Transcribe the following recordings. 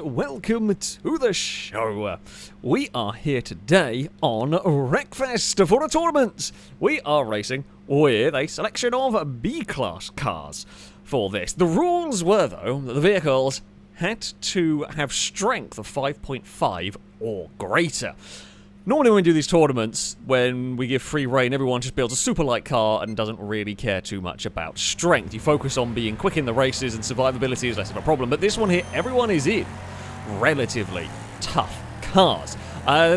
welcome to the show. We are here today on Wreckfest for a tournament. We are racing with a selection of B-class cars for this. The rules were, though, that the vehicles had to have strength of 5.5 or greater. Normally when we do these tournaments, when we give free reign, everyone just builds a super light car and doesn't really care too much about strength. You focus on being quick in the races and survivability is less of a problem. But this one here, everyone is in relatively tough cars.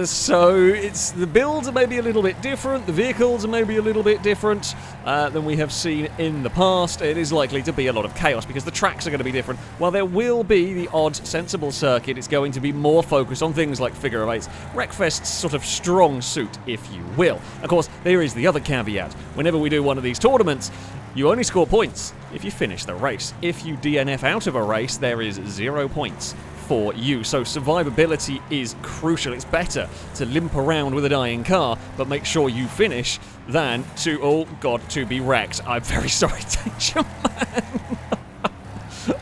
So the builds are maybe a little bit different, the vehicles are maybe a little bit different than we have seen in the past. It is likely to be a lot of chaos because the tracks are going to be different. While there will be the odd sensible circuit, it's going to be more focused on things like figure of eights, Wreckfest's sort of strong suit, if you will. Of course, there is the other caveat. Whenever we do one of these tournaments, you only score points if you finish the race. If you DNF out of a race, there is 0 points for you. So survivability is crucial. It's better to limp around with a dying car, but make sure you finish than to, oh god, to be wrecked. I'm very sorry, Dangerman.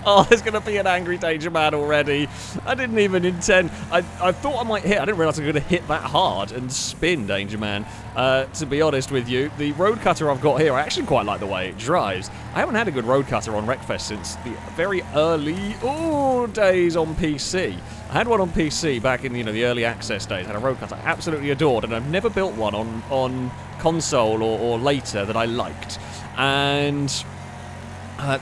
Oh, there's going to be an angry Dangerman already. I didn't even intend. I thought I might hit. I didn't realize I was going to hit that hard and spin, Dangerman. To be honest with you, the road cutter I've got here, I actually quite like the way it drives. I haven't had a good road cutter on Wreckfest since the very early days on PC. I had one on PC back in the early access days. I had a road cutter I absolutely adored, and I've never built one on console or later that I liked. And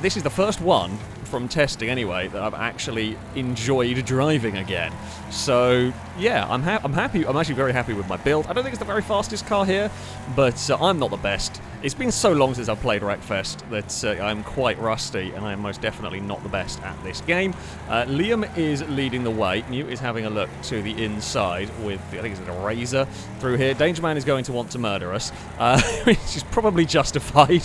this is the first one from testing anyway that I've actually enjoyed driving again. So yeah, I'm happy. I'm actually very happy with my build. I don't think it's the very fastest car here, but I'm not the best. It's been so long since I've played Wreckfest that I'm quite rusty, and I am most definitely not the best at this game. Liam is leading the way. Mute is having a look to the inside with, I think it's a razor through here. Dangerman is going to want to murder us, which is probably justified.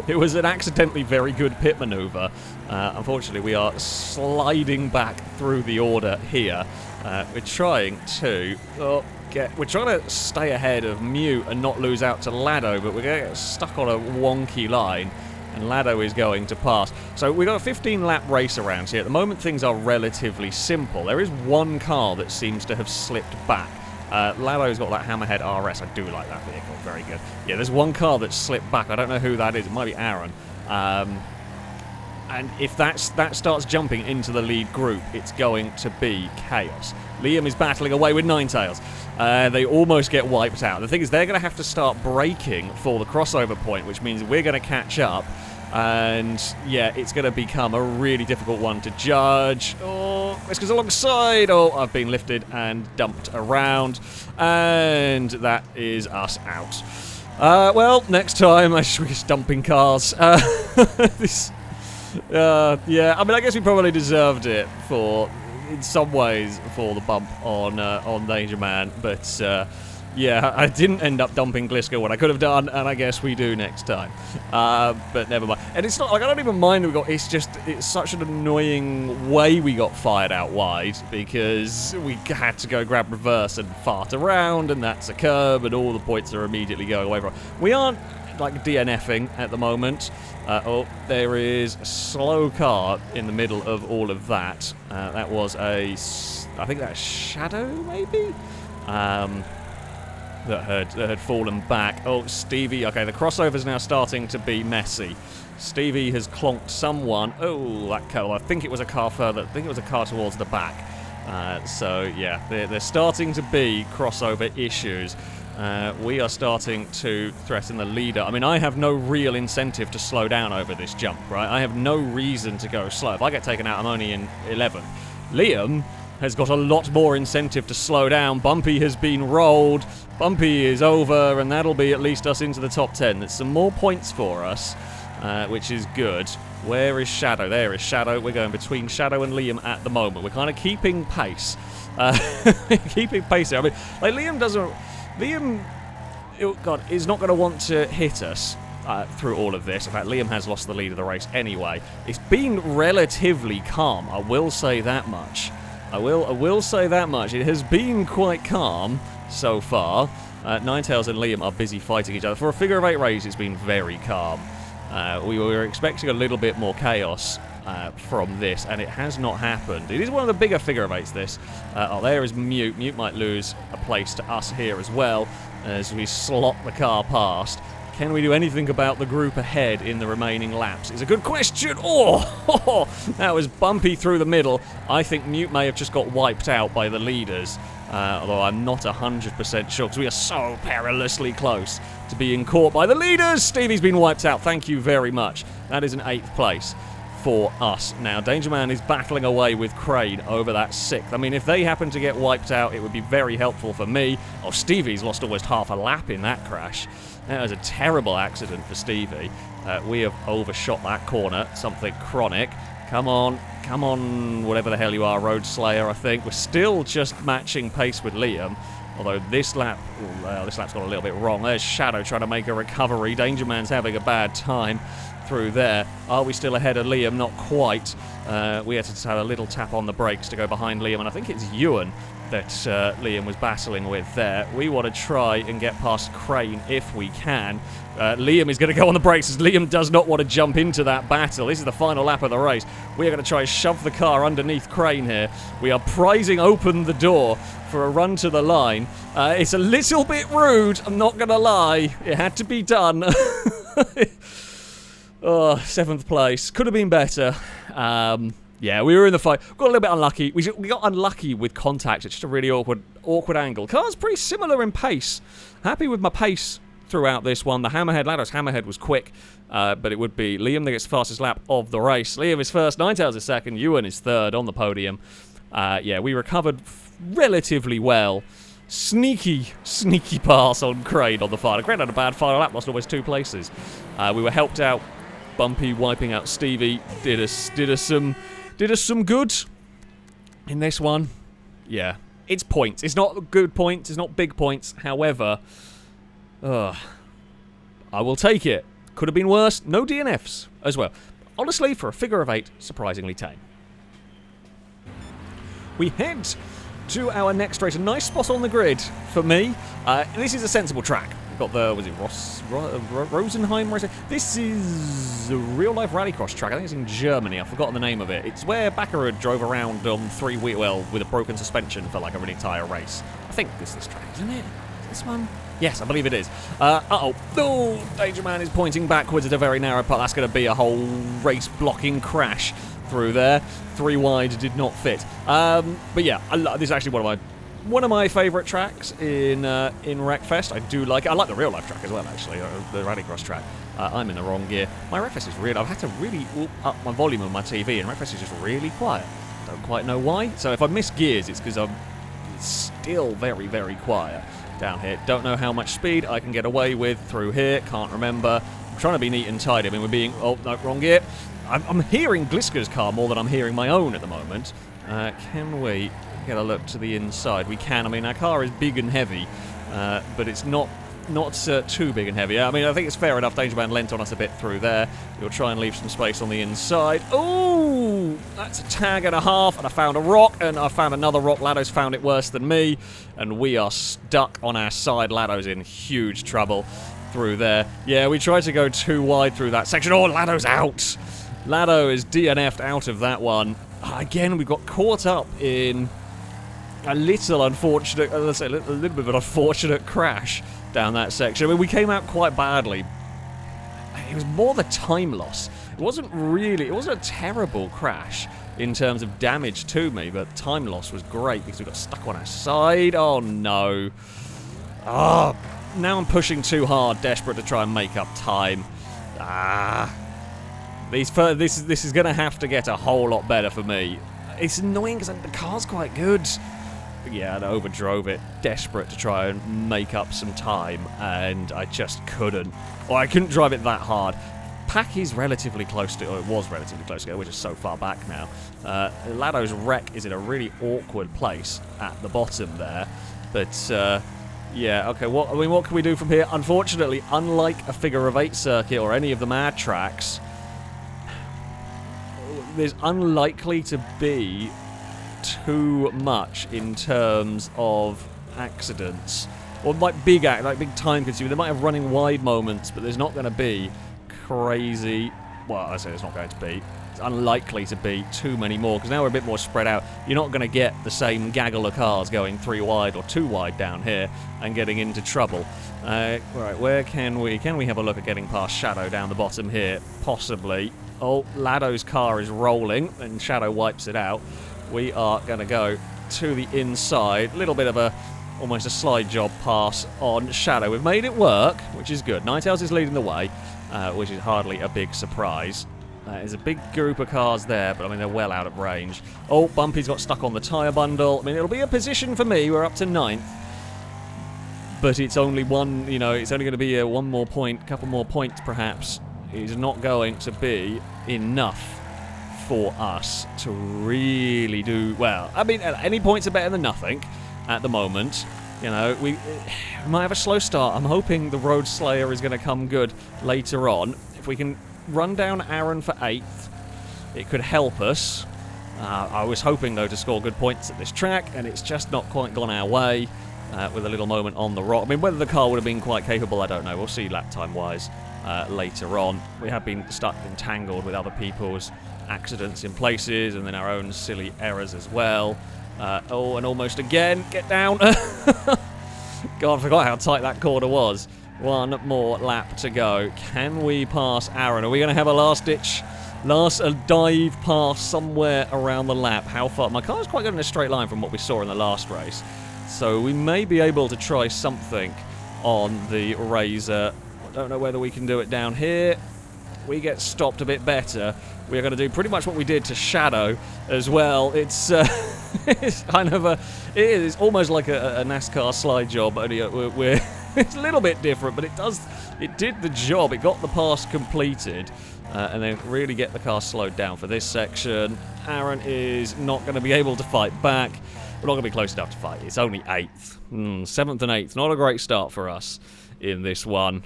It was an accidentally very good pit maneuver. Unfortunately, we are sliding back through the order here. We're trying to stay ahead of Mute and not lose out to Lado, but we're going to get stuck on a wonky line, and Lado is going to pass. So we've got a 15-lap race around here. At the moment, things are relatively simple. There is one car that seems to have slipped back. Lado's got that Hammerhead RS. I do like that vehicle. Very good. Yeah, there's one car that's slipped back. I don't know who that is. It might be Aaron. And if that starts jumping into the lead group, it's going to be chaos. Liam is battling away with Ninetales. They almost get wiped out. The thing is, they're going to have to start braking for the crossover point, which means we're going to catch up. And yeah, it's going to become a really difficult one to judge. Oh, this goes alongside. Oh, I've been lifted and dumped around. And that is us out. Well, next time, we're just dumping cars. Yeah, I mean, I guess we probably deserved it in some ways, for the bump on Dangerman, but yeah, I didn't end up dumping Gliska what I could have done, and I guess we do next time. But never mind. And it's not like I don't even mind it's such an annoying way we got fired out wide, because we had to go grab reverse and fart around, and that's a curb, and all the points are immediately going away from it. We aren't like DNFing at the moment. Oh, there is a slow car in the middle of all of that. That was I think that's Shadow, maybe? That had fallen back. Oh, Stevie. Okay, the crossover's now starting to be messy. Stevie has clonked someone. Oh, that car. I think it was a car further. I think it was a car towards the back. So, yeah, they're starting to be crossover issues. We are starting to threaten the leader. I mean, I have no real incentive to slow down over this jump, right? I have no reason to go slow. If I get taken out, I'm only in 11th. Liam has got a lot more incentive to slow down. Bumpy has been rolled. Bumpy is over, and that'll be at least us into the top 10. There's some more points for us, which is good. Where is Shadow? There is Shadow. We're going between Shadow and Liam at the moment. We're kind of keeping pace. Keeping pace here. I mean, like, Liam, is not going to want to hit us through all of this. In fact, Liam has lost the lead of the race anyway. It's been relatively calm, I will say that much. I will say that much. It has been quite calm so far. Ninetales and Liam are busy fighting each other. For a figure of 8 race, it's been very calm. We were expecting a little bit more chaos from this, and it has not happened. It is one of the bigger figure of eights, this. Oh, there is Mute. Mute might lose a place to us here as well as we slot the car past. Can we do anything about the group ahead in the remaining laps? Is a good question. Oh, that was bumpy through the middle. I think Mute may have just got wiped out by the leaders, although I'm not 100% sure because we are so perilously close to being caught by the leaders. Stevie's been wiped out. Thank you very much. That is an 8th place for us. Now, Dangerman is battling away with Crane over that 6th. I mean, if they happen to get wiped out, it would be very helpful for me. Oh, Stevie's lost almost half a lap in that crash. That was a terrible accident for Stevie. We have overshot that corner. Something chronic. Come on, whatever the hell you are, Road Slayer, I think. We're still just matching pace with Liam. Although this lap, this lap's got a little bit wrong. There's Shadow trying to make a recovery. Dangerman's having a bad time through there. Are we still ahead of Liam? Not quite. We had to have a little tap on the brakes to go behind Liam, and I think it's Ewan that Liam was battling with there. We want to try and get past Crane if we can. Liam is going to go on the brakes as Liam does not want to jump into that battle. This is the final lap of the race. We are going to try and shove the car underneath Crane here. We are prizing open the door for a run to the line. It's a little bit rude, I'm not going to lie. It had to be done. Oh, 7th place. Could have been better. Yeah, we were in the fight. Got a little bit unlucky. We got unlucky with contact. It's just a really awkward angle. Car's pretty similar in pace. Happy with my pace throughout this one. The Hammerhead, Lado's Hammerhead was quick, but it would be Liam that gets fastest lap of the race. Liam is first, Ninetales is second, Ewan is third on the podium. Yeah, we recovered relatively well. Sneaky pass on Crane on the final. Crane had a bad final lap, lost almost 2 places. We were helped out. Bumpy wiping out Stevie did us some good in this one. Yeah, it's points. It's not good points. It's not big points. However, I will take it. Could have been worse. No DNFs as well. Honestly, for a figure of 8, surprisingly tame. We head to our next race. A nice spot on the grid for me. This is a sensible track. Got the, was it Rosenheim racing? This is a real-life rallycross track. I think it's in Germany. I've forgotten the name of it. It's where Baccarat drove around on 3-wheel, well, with a broken suspension for like an entire race. I think this is this track, isn't it? Is this one? Yes, I believe it is. Oh, Dangerman is pointing backwards at a very narrow part. That's going to be a whole race-blocking crash through there. 3 wide did not fit. But yeah, this is actually one of my favourite tracks in Wreckfest. I like the real life track as well, actually, the rallycross track. I'm in the wrong gear. My Wreckfest is real. I've had to really up my volume of my TV, and Wreckfest is just really quiet. Don't quite know why. So if I miss gears, it's because I'm still very, very quiet down here. Don't know how much speed I can get away with through here. Can't remember. I'm trying to be neat and tidy. I mean, we're being... Oh, no, wrong gear. I'm hearing Gliska's car more than I'm hearing my own at the moment. Can we get a look to the inside? We can. I mean, our car is big and heavy, but it's not too big and heavy. I mean, I think it's fair enough. Dangerman lent on us a bit through there. We'll try and leave some space on the inside. Oh, that's a tag and a half, and I found a rock, and I found another rock. Lado's found it worse than me, and we are stuck on our side. Lado's in huge trouble through there. Yeah, we tried to go too wide through that section. Oh, Lado's out. Lado is DNF'd out of that one. Again, we got caught up in a little unfortunate, let's say a little bit of an unfortunate crash down that section. I mean, we came out quite badly. It was more the time loss. It wasn't a terrible crash in terms of damage to me, but time loss was great because we got stuck on our side. Oh, no. Oh, now I'm pushing too hard, desperate to try and make up time. This is going to have to get a whole lot better for me. It's annoying because the car's quite good. But yeah, I overdrove it, desperate to try and make up some time, and I just couldn't. Or I couldn't drive it that hard. Pack is relatively close to, or it was relatively close to, we're just so far back now. Lado's wreck is in a really awkward place at the bottom there. But yeah, okay, what can we do from here? Unfortunately, unlike a figure of 8 circuit or any of the mad tracks, there's unlikely to be too much in terms of accidents, or like big time consuming. They might have running wide moments, but there's not going to be crazy. Well, I say there's not going to be. unlikely to be too many more, because now we're a bit more spread out. You're not going to get the same gaggle of cars going 3 wide or 2 wide down here and getting into trouble. Right, where can we have a look at getting past Shadow down the bottom here? Possibly. Oh, Lado's car is rolling, and Shadow wipes it out. We are going to go to the inside. A little bit of almost a slide job pass on Shadow. We've made it work, which is good. Ninetales is leading the way, which is hardly a big surprise. There's a big group of cars there, but I mean, they're well out of range. Oh, Bumpy's got stuck on the tyre bundle. I mean, it'll be a position for me. We're up to 9th. But it's only one, you know, it's only going to be one more point, couple more points perhaps. Is not going to be enough for us to really do well. I mean, any points are better than nothing at the moment. You know, we might have a slow start. I'm hoping the Road Slayer is going to come good later on. If we can run down Aaron for 8th, it could help us. I was hoping, though, to score good points at this track, and it's just not quite gone our way with a little moment on the rock. I mean, whether the car would have been quite capable, I don't know. We'll see lap time-wise later on. We have been stuck entangled with other people's accidents in places, and then our own silly errors as well. Oh, and almost again. Get down. God, I forgot how tight that corner was. One more lap to go. Can we pass Aaron? Are we going to have a last-ditch, dive pass somewhere around the lap? How far? My car's quite good in a straight line from what we saw in the last race. So we may be able to try something on the Razor. I don't know whether we can do it down here. We get stopped a bit better. We're going to do pretty much what we did to Shadow as well. It's it's kind of it is almost like a NASCAR slide job. Only we're it's a little bit different, but it did the job. It got the pass completed, and then really get the car slowed down for this section. Aaron is not going to be able to fight back. We're not going to be close enough to fight. It's only 8th. 7th and 8th. Not a great start for us in this one.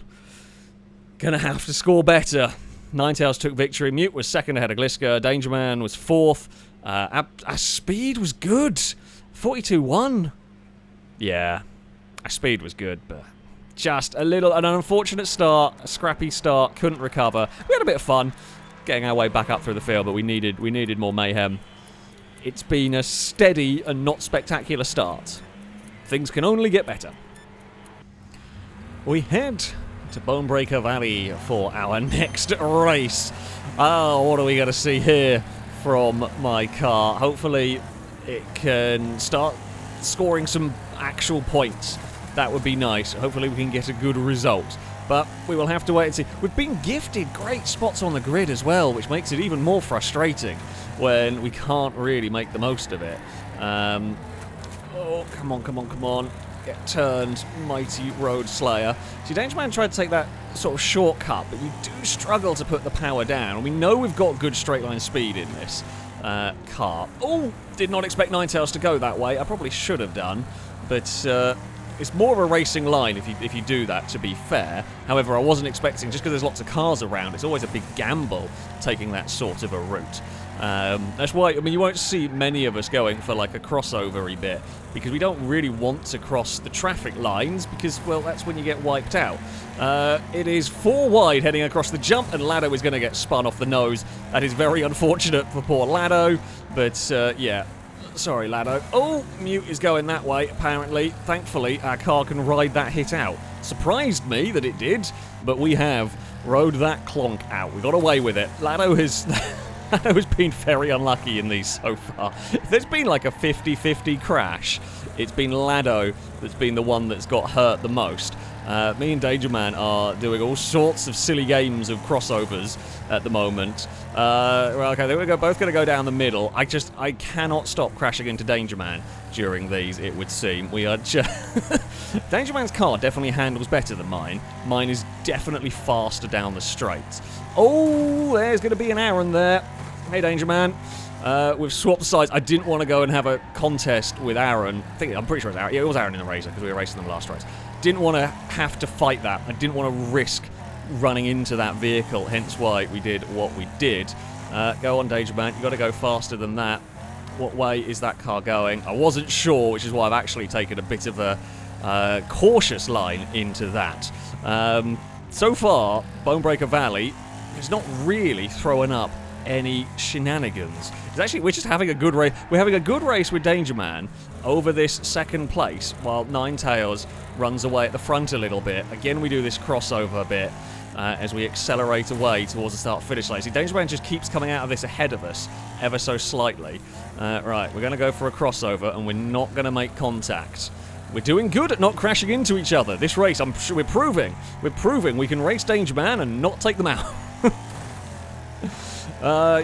Gonna have to score better. Ninetales took victory. Mute was 2nd ahead of Gliska. Dangerman was 4th. Our speed was good. 42-1. Yeah. Our speed was good, but just an unfortunate start. A scrappy start. Couldn't recover. We had a bit of fun getting our way back up through the field, but we needed more mayhem. It's been a steady and not spectacular start. Things can only get better. We head to Bonebreaker Valley for our next race. Oh, what are we going to see here from my car? Hopefully it can start scoring some actual points. That would be nice. Hopefully we can get a good result. But we will have to wait and see. We've been gifted great spots on the grid as well, which makes it even more frustrating when we can't really make the most of it. Oh, come on. Get turned, mighty Road Slayer. See, Dangerman tried to take that sort of shortcut, but you do struggle to put the power down. We know we've got good straight line speed in this car. Oh, did not expect Ninetales to go that way. I probably should have done, but it's more of a racing line if you do that, to be fair. However, I wasn't expecting, just because there's lots of cars around, it's always a big gamble taking that sort of a route. That's why, I mean, you won't see many of us going for like a crossover-y bit, because we don't really want to cross the traffic lines, because, well, that's when you get wiped out. It is 4 wide heading across the jump, and Lado is going to get spun off the nose. That is very unfortunate for poor Lado, but yeah. Sorry, Lado. Oh, Mute is going that way, apparently. Thankfully, our car can ride that hit out. Surprised me that it did, but we have rode that clonk out. We got away with it. Lado has been very unlucky in these so far. If there's been like a 50-50 crash, it's been Lado that's been the one that's got hurt the most. Me and Dangerman are doing all sorts of silly games of crossovers at the moment. Well, okay, we're both going to go down the middle. I cannot stop crashing into Dangerman during these, it would seem. We are just... Dangerman's car definitely handles better than mine. Mine is definitely faster down the straight. Oh, there's going to be an Aaron there. Hey, Dangerman. We've swapped sides. I didn't want to go and have a contest with Aaron. I'm pretty sure it was Aaron. Yeah, it was Aaron in the Razor, because we were racing them last race. Didn't want to have to fight that. I didn't want to risk running into that vehicle, hence why we did what we did. Go on, Dangerman. You've got to go faster than that. What way is that car going? I wasn't sure, which is why I've actually taken a bit of a cautious line into that. So far, Bonebreaker Valley is not really throwing up any shenanigans. It's actually, we're just having a good race. We're having a good race with Dangerman over this second place, while Ninetales runs away at the front a little bit. Again, we do this crossover bit as we accelerate away towards the start-finish line. See, Dangerman just keeps coming out of this ahead of us, ever so slightly. Right, we're going to go for a crossover, and we're not going to make contact. We're doing good at not crashing into each other. This race, I'm sure we're proving we can race Dangerman and not take them out.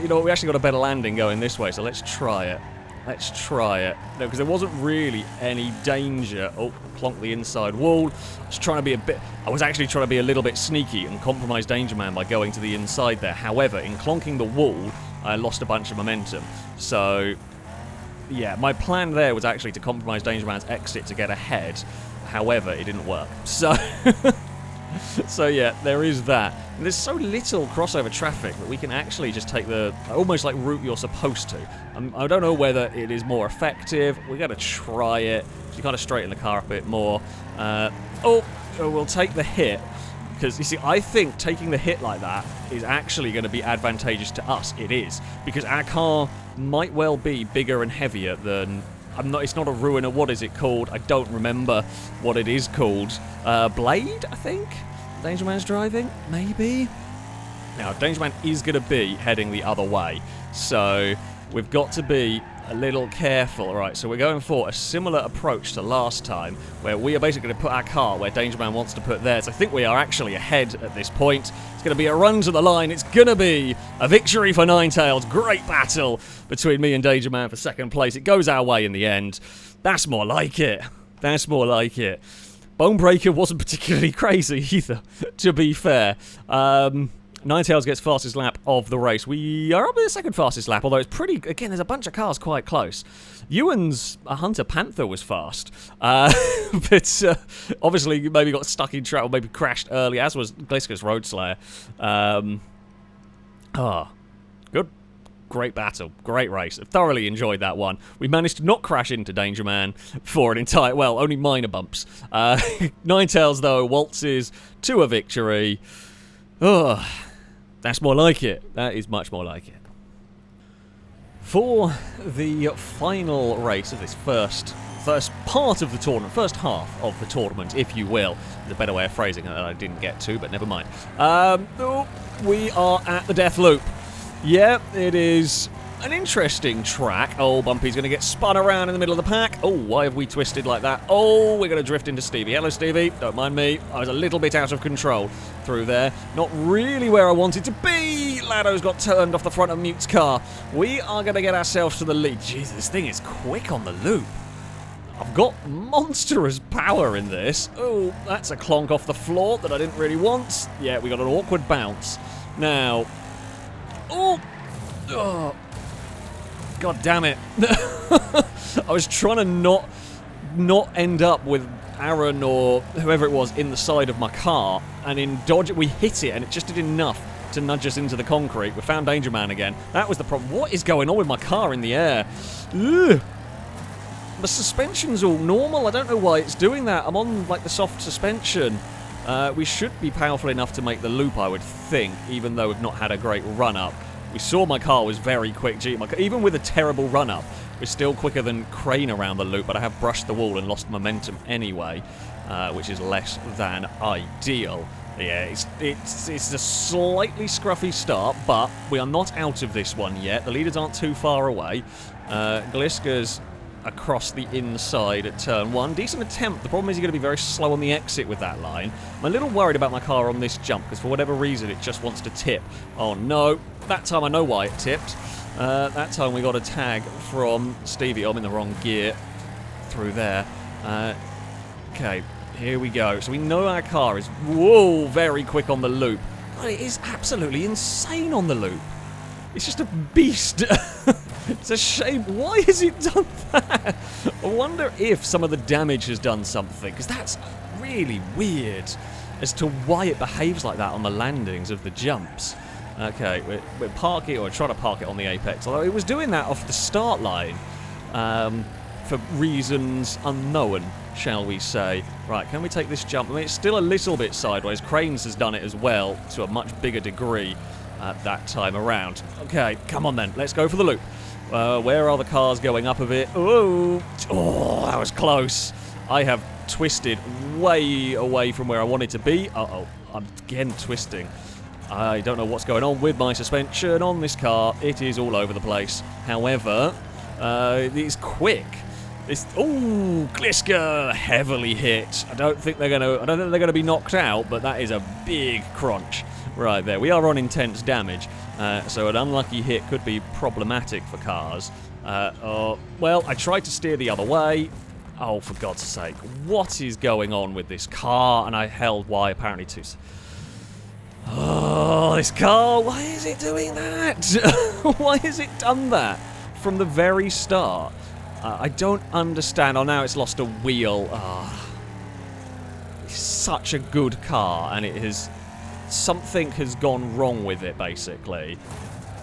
You know what, we actually got a better landing going this way, so let's try it. Let's try it. No, because there wasn't really any danger. Oh, clonk the inside wall. I was actually trying to be a little bit sneaky and compromise Dangerman by going to the inside there. However, in clonking the wall, I lost a bunch of momentum. So, yeah, my plan there was actually to compromise Dangerman's exit to get ahead. However, it didn't work. So, so yeah, there is that. And there's so little crossover traffic that we can actually just take the almost like route you're supposed to. I don't know whether it is more effective. We got to try it. You got to straighten the car a bit more. We'll take the hit. Because, you see, I think taking the hit like that is actually going to be advantageous to us. It is. Because our car might well be bigger and heavier than... It's not a Ruiner. What is it called? I don't remember what it is called. Blade, I think? Dangerman's driving? Maybe? Now, Dangerman is going to be heading the other way. So, we've got to be a little careful. Right, so we're going for a similar approach to last time, where we are basically going to put our car where Dangerman wants to put theirs. I think we are actually ahead at this point. It's going to be a run to the line. It's going to be a victory for Ninetales. Great battle between me and Dangerman for second place. It goes our way in the end. That's more like it. That's more like it. Bonebreaker wasn't particularly crazy either, to be fair. Ninetales gets fastest lap of the race. We are up in the second fastest lap, although it's pretty... Again, there's a bunch of cars quite close. Ewan's Hunter Panther was fast. But obviously maybe got stuck in traffic, or maybe crashed early, as was Gliska's Road Slayer. Good. Great battle. Great race. I thoroughly enjoyed that one. We managed to not crash into Dangerman for an entire... Well, only minor bumps. Ninetales, though, waltzes to a victory. That's more like it. That is much more like it. For the final race of this first part of the tournament, first half of the tournament, if you will. There's a better way of phrasing it that I didn't get to, but never mind. We are at the death loop. Yeah, it is an interesting track. Oh, Bumpy's going to get spun around in the middle of the pack. Oh, why have we twisted like that? Oh, we're going to drift into Stevie. Hello, Stevie. Don't mind me. I was a little bit out of control through there. Not really where I wanted to be. Lado's got turned off the front of Mute's car. We are going to get ourselves to the lead. Jeez, this thing is quick on the loop. I've got monstrous power in this. Oh, that's a clonk off the floor that I didn't really want. Yeah, we got an awkward bounce. Now... Oh! God damn it. I was trying to not end up with Aaron or whoever it was in the side of my car, and in dodge we hit it, and it just did enough to nudge us into the concrete. We found Dangerman again. That was the problem. What is going on with my car in the air? Ugh. The suspension's all normal. I don't know why it's doing that. I'm on, like, the soft suspension. We should be powerful enough to make the loop, I would think, even though we've not had a great run-up. We saw my car was very quick. Gee, even with a terrible run-up, we're still quicker than Crane around the loop, but I have brushed the wall and lost momentum anyway, which is less than ideal. Yeah, it's a slightly scruffy start, but we are not out of this one yet. The leaders aren't too far away. Gliska's across the inside at turn 1. Decent attempt. The problem is you're going to be very slow on the exit with that line. I'm a little worried about my car on this jump, because for whatever reason it just wants to tip. Oh no. That time I know why it tipped. That time we got a tag from Stevie. I'm in the wrong gear through there. Okay, here we go. So we know our car is, whoa, very quick on the loop. God, it is absolutely insane on the loop. It's just a beast. It's a shame. Why has it done that? I wonder if some of the damage has done something, because that's really weird as to why it behaves like that on the landings of the jumps. Okay, we're parking, or trying to park it on the apex, although it was doing that off the start line for reasons unknown, shall we say. Right, can we take this jump? I mean, it's still a little bit sideways. Cranes has done it as well, to a much bigger degree. that time around. Okay, come on then. Let's go for the loop. Where are the cars going up a bit? Oh, that was close. I have twisted way away from where I wanted to be. Uh-oh, I'm again twisting. I don't know what's going on with my suspension on this car. It is all over the place. However, it's quick. Gliska heavily hit. I don't think they're gonna be knocked out, but that is a big crunch right there. We are on intense damage, so an unlucky hit could be problematic for cars. Well, I tried to steer the other way. Oh, for God's sake, what is going on with this car? And I held Y apparently too. Oh, this car, why is it doing that? Why has it done that from the very start? I don't understand. Oh, now it's lost a wheel. It's such a good car, and something has gone wrong with it, basically.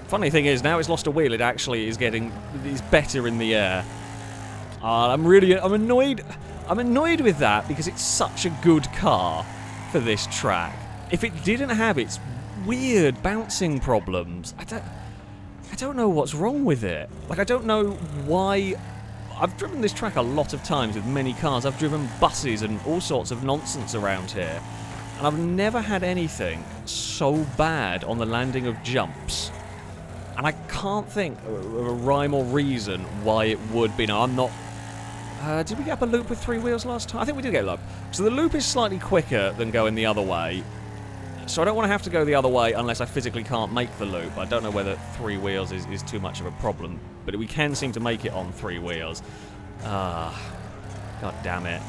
Funny thing is, now it's lost a wheel, it actually is better in the air. I'm annoyed. I'm annoyed with that because it's such a good car for this track. If it didn't have its weird bouncing problems, I don't know what's wrong with it. Like, I don't know why. I've driven this track a lot of times with many cars. I've driven buses and all sorts of nonsense around here. And I've never had anything so bad on the landing of jumps. And I can't think of a rhyme or reason why it would be. Now, I'm not... did we get up a loop with 3 wheels last time? I think we did get a loop. So the loop is slightly quicker than going the other way. So I don't want to have to go the other way unless I physically can't make the loop. I don't know whether 3 wheels is too much of a problem, but we can seem to make it on 3 wheels. God damn it.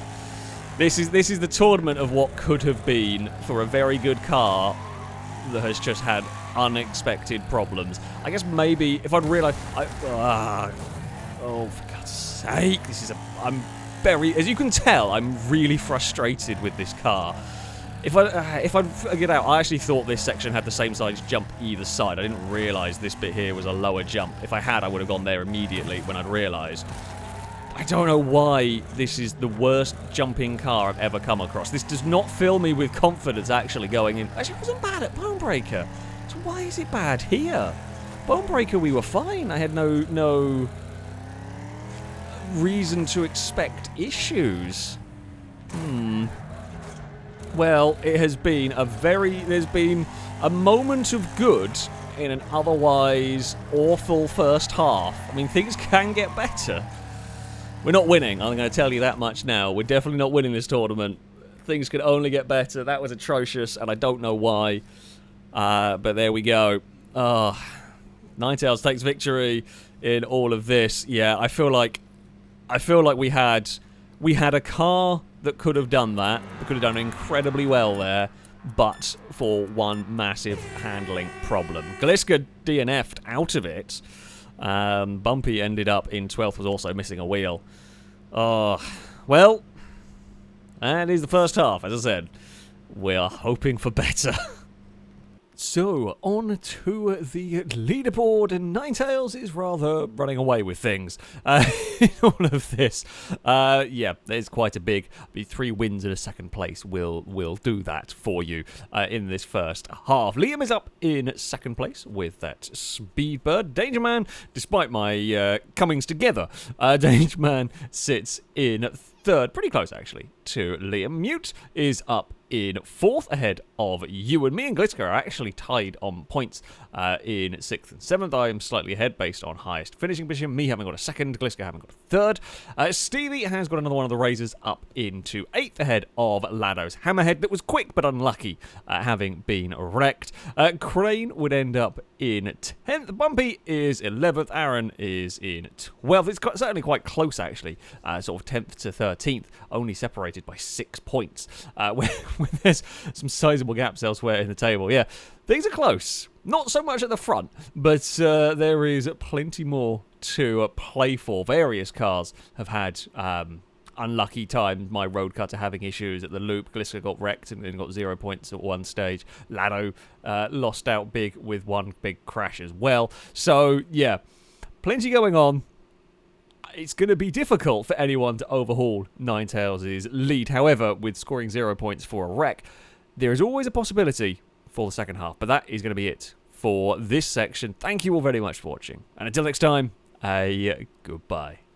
This is the tournament of what could have been for a very good car that has just had unexpected problems. I guess maybe if I'd realised... oh, for God's sake. As you can tell, I'm really frustrated with this car. If I'd figured out, I actually thought this section had the same size jump either side. I didn't realise this bit here was a lower jump. If I had, I would have gone there immediately when I'd realised. I don't know why this is the worst jumping car I've ever come across. This does not fill me with confidence actually going in. Actually, it wasn't bad at Bonebreaker. So why is it bad here? Bonebreaker, we were fine. I had no reason to expect issues. Well, it has been there's been a moment of good in an otherwise awful first half. I mean, things can get better. We're not winning, I'm going to tell you that much now. We're definitely not winning this tournament. Things could only get better. That was atrocious, and I don't know why. But there we go. Ninetales takes victory in all of this. Yeah, I feel like we had a car that could have done that. We could have done incredibly well there, but for one massive handling problem. Gliska DNF'd out of it. Bumpy ended up in 12th, was also missing a wheel. Well, that is the first half, as I said. We are hoping for better. So, on to the leaderboard, and Ninetales is rather running away with things in all of this. Yeah, there's quite a big... 3 wins and a second place will do that for you in this first half. Liam is up in second place with that Speedbird. Dangerman, despite my comings together, Dangerman sits in third, pretty close actually, to Liam. Mute is up in fourth, ahead of you and me, and Gliska are actually tied on points in 6th and 7th. I am slightly ahead based on highest finishing position, me having got a 2nd, Gliska having got a 3rd. Stevie has got another one of the Razors up into 8th, ahead of Lado's Hammerhead that was quick but unlucky, having been wrecked. Crane would end up in 10th, Bumpy is 11th, Aaron is in 12th. It's certainly quite close actually, sort of 10th to 13th, only separated by 6 points, where there's some sizable gaps elsewhere in the table. Yeah, things are close. Not so much at the front, but there is plenty more to play for. Various cars have had unlucky times. My road cutter having issues at the loop. Gliska got wrecked and got 0 points at one stage. Lado lost out big with one big crash as well. So, yeah, plenty going on. It's going to be difficult for anyone to overhaul Ninetales' lead. However, with scoring 0 points for a wreck, there is always a possibility for the second half. But that is going to be it for this section. Thank you all very much for watching. And until next time, goodbye.